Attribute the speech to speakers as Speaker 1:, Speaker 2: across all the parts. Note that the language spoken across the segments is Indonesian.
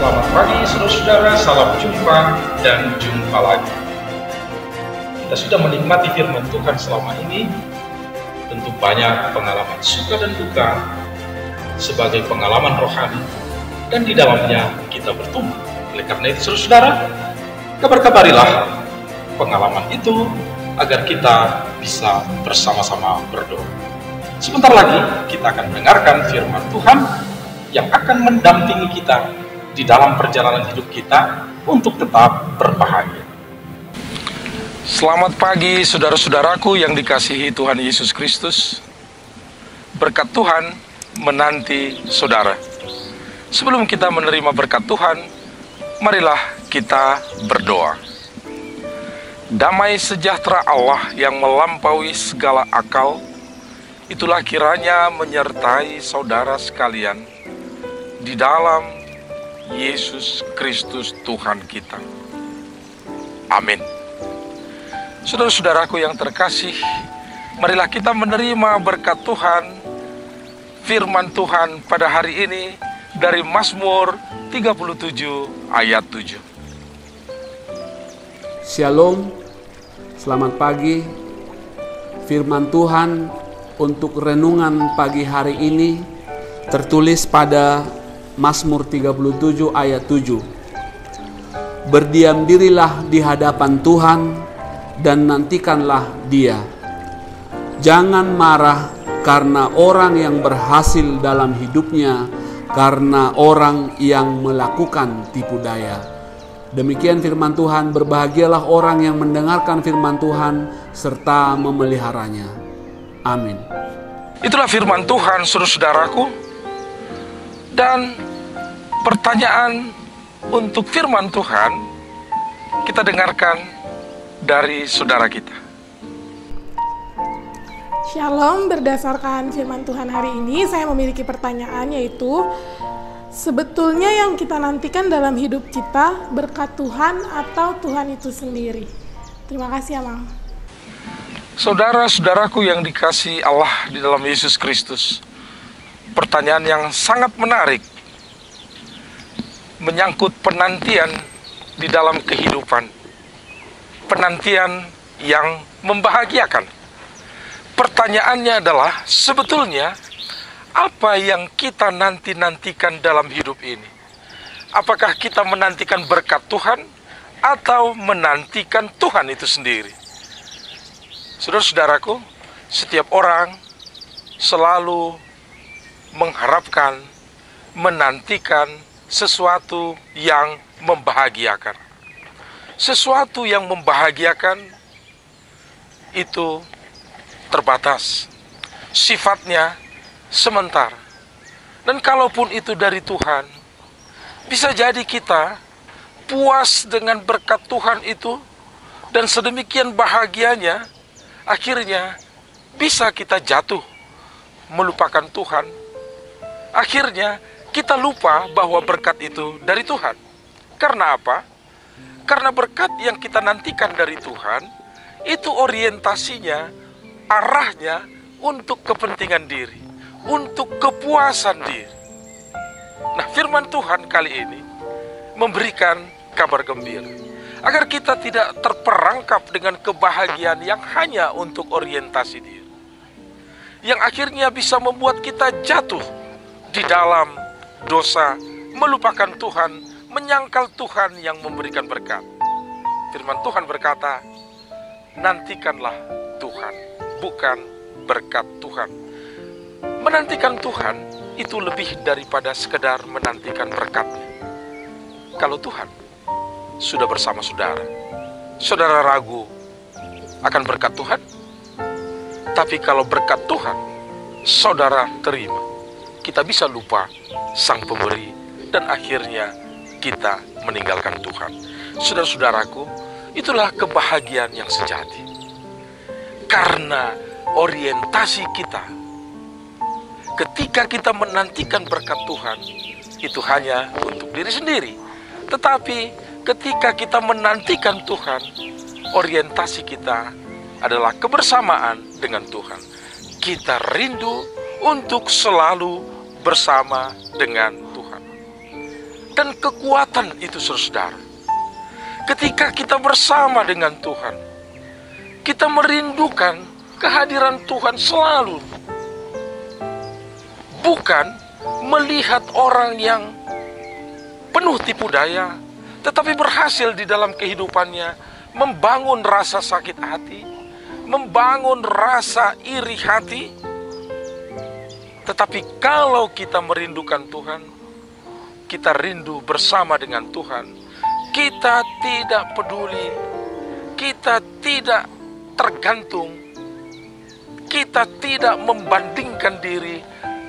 Speaker 1: Selamat pagi saudara-saudara, salam jumpa dan jumpa lagi. Kita sudah menikmati firman Tuhan selama ini. Tentu banyak pengalaman suka dan duka sebagai pengalaman rohani, dan di dalamnya kita bertumbuh. Oleh karena itu saudara-saudara, kabar-kabarilah pengalaman itu agar kita bisa bersama-sama berdoa. Sebentar lagi kita akan mendengarkan firman Tuhan yang akan mendampingi kita di dalam perjalanan hidup kita untuk tetap berbahagia.
Speaker 2: Selamat pagi saudara-saudaraku yang dikasihi Tuhan Yesus Kristus. Berkat Tuhan menanti saudara. Sebelum kita menerima berkat Tuhan, marilah kita berdoa. Damai sejahtera Allah yang melampaui segala akal, itulah kiranya menyertai saudara sekalian di dalam Yesus Kristus Tuhan kita. Amin. Saudara-saudaraku yang terkasih, marilah kita menerima berkat Tuhan, firman Tuhan pada hari ini dari Mazmur 37 ayat 7.
Speaker 3: Shalom, selamat pagi. Firman Tuhan untuk renungan pagi hari ini tertulis pada Mazmur 37 ayat 7. Berdiam dirilah di hadapan Tuhan dan nantikanlah Dia. Jangan marah karena orang yang berhasil dalam hidupnya, karena orang yang melakukan tipu daya. Demikian firman Tuhan. Berbahagialah orang yang mendengarkan firman Tuhan serta memeliharanya. Amin.
Speaker 2: Itulah firman Tuhan, saudara-saudaraku. Dan pertanyaan untuk firman Tuhan kita dengarkan dari saudara kita.
Speaker 4: Shalom, berdasarkan firman Tuhan hari ini saya memiliki pertanyaan, yaitu sebetulnya yang kita nantikan dalam hidup kita berkat Tuhan atau Tuhan itu sendiri? Terima kasih, Amang.
Speaker 2: Saudara-saudaraku yang dikasihi Allah di dalam Yesus Kristus, pertanyaan yang sangat menarik menyangkut penantian di dalam kehidupan, penantian yang membahagiakan. Pertanyaannya adalah, sebetulnya apa yang kita nantikan dalam hidup ini? Apakah kita menantikan berkat Tuhan atau menantikan Tuhan itu sendiri? Saudara-saudaraku, setiap orang selalu mengharapkan, menantikan sesuatu yang membahagiakan. Sesuatu yang membahagiakan itu terbatas, sifatnya sementara. Dan kalaupun itu dari Tuhan, bisa jadi kita puas dengan berkat Tuhan itu, dan sedemikian bahagianya, akhirnya bisa kita jatuh melupakan Tuhan. Akhirnya kita lupa bahwa berkat itu dari Tuhan. Karena apa? Karena berkat yang kita nantikan dari Tuhan itu orientasinya, arahnya untuk kepentingan diri, untuk kepuasan diri. Nah, firman Tuhan kali ini memberikan kabar gembira agar kita tidak terperangkap dengan kebahagiaan yang hanya untuk orientasi diri, yang akhirnya bisa membuat kita jatuh di dalam dosa, melupakan Tuhan, menyangkal Tuhan yang memberikan berkat. Firman Tuhan berkata, nantikanlah Tuhan, bukan berkat Tuhan. Menantikan Tuhan itu lebih daripada sekedar menantikan berkatnya. Kalau Tuhan sudah bersama saudara, saudara ragu akan berkat Tuhan? Tapi kalau berkat Tuhan saudara terima, kita bisa lupa Sang Pemberi, dan akhirnya kita meninggalkan Tuhan. Saudara-saudaraku, itulah kebahagiaan yang sejati. Karena orientasi kita ketika kita menantikan berkat Tuhan itu hanya untuk diri sendiri. Tetapi ketika kita menantikan Tuhan, orientasi kita adalah kebersamaan dengan Tuhan. Kita rindu untuk selalu bersama dengan Tuhan. dan kekuatan itu, saudara. Ketika kita bersama dengan Tuhan, kita merindukan kehadiran Tuhan selalu. Bukan melihat orang yang penuh tipu daya, tetapi berhasil di dalam kehidupannya membangun rasa sakit hati, membangun rasa iri hati. Tetapi kalau kita merindukan Tuhan, kita rindu bersama dengan Tuhan, kita tidak peduli, kita tidak tergantung, kita tidak membandingkan diri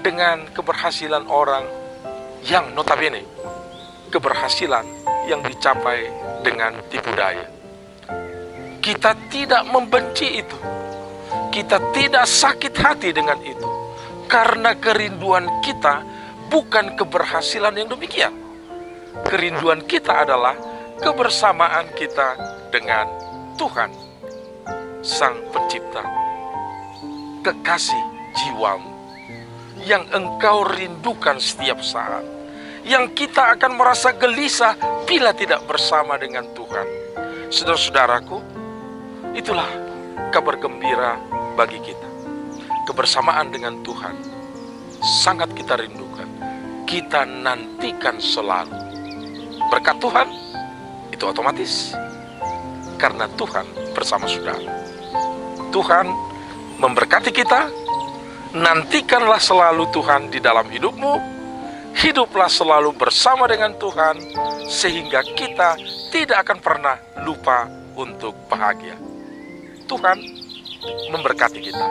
Speaker 2: dengan keberhasilan orang yang notabene keberhasilan yang dicapai dengan tipu daya. Kita tidak membenci itu, kita tidak sakit hati dengan itu, karena kerinduan kita bukan keberhasilan yang demikian. Kerinduan kita adalah kebersamaan kita dengan Tuhan, Sang Pencipta, kekasih jiwamu, yang engkau rindukan setiap saat, yang kita akan merasa gelisah bila tidak bersama dengan Tuhan. Saudara-saudaraku, itulah kabar gembira bagi kita. Kebersamaan dengan Tuhan sangat kita rindukan, kita nantikan selalu. Berkat Tuhan itu otomatis, karena Tuhan bersama saudara. Tuhan memberkati kita. Nantikanlah selalu Tuhan di dalam hidupmu. Hiduplah selalu bersama dengan Tuhan, sehingga kita tidak akan pernah lupa untuk bahagia. Tuhan memberkati kita.